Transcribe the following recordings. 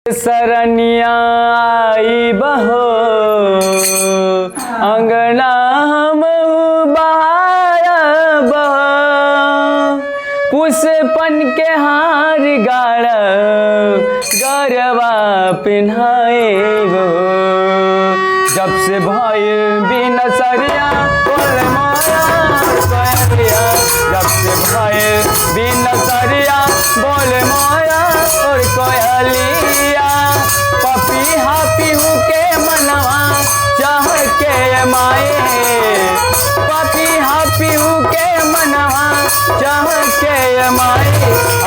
सरनिया आई बहो अंगना हम बहार पुष्पन के हार गाड़ गरबा पिन्हाए गो। जब से भइल बिन सरिया बोल मोरा कोयलिया, जब से भइल बिन सरिया बोल मोरा और कोयलिया। पपीहा पीहू के मनवा चाह के माए, पपीहा पीहू के मनवा चाह के माए।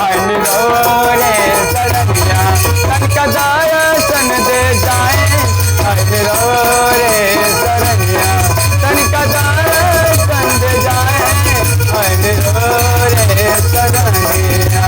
आइन रे सरनिया तनका दर्शन दे जाए, आइन रे सरनिया तनका दर्शन दे जाए, आइन रे सरनिया।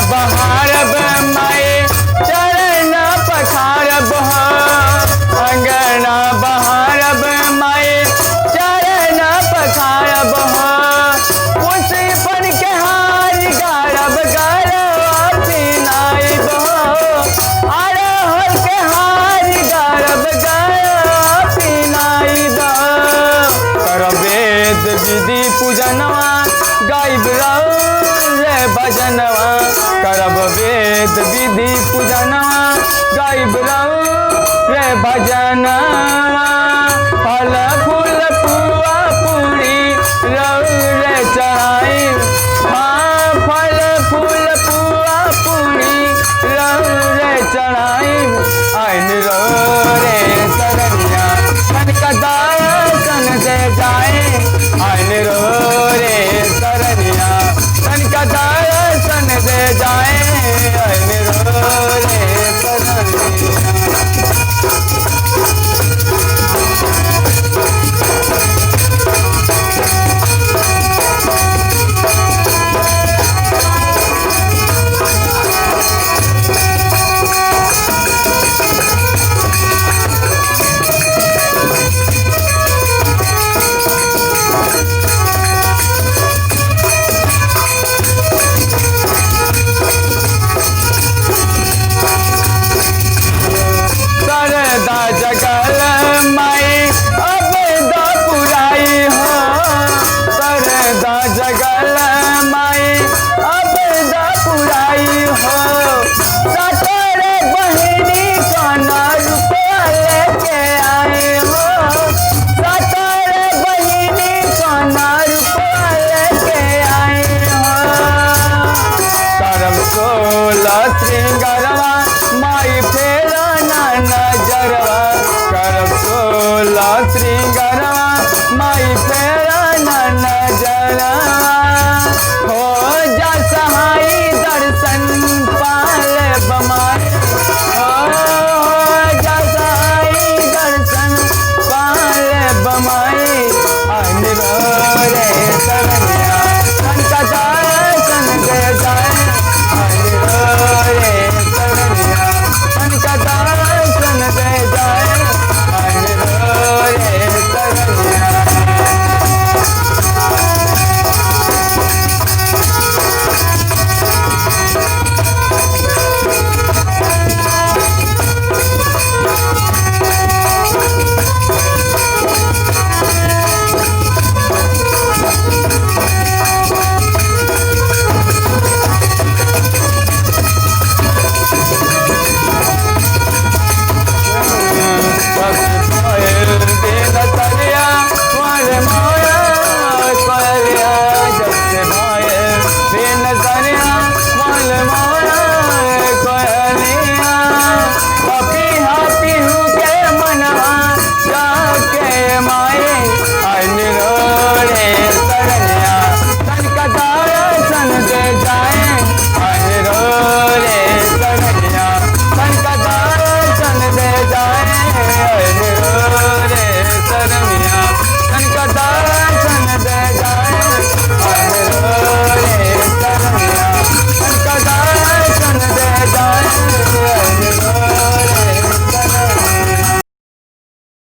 बहारब माए चरण पखारब, अंगना बहारब माए चरण पखारब। पुष्पन के हार गारब गरबा पिन्हाइब, अरहुल के हार गारब गरबा पिन्हाइब। करब वेद विधि पूजनवा गाइब रे भजनवा, करब वेद विधि पूजनवा गाइब रे भजनवा। फल फूल पुआ पूरी रे चढ़ाई, हाँ फल फूल पुआ पूरी रे चढ़ाई। आइन रे सरनिया तनका दर्शन दे जाए, आइन रे सरनिया तनका दर्शन दे जाए, आइन रे सरनिया।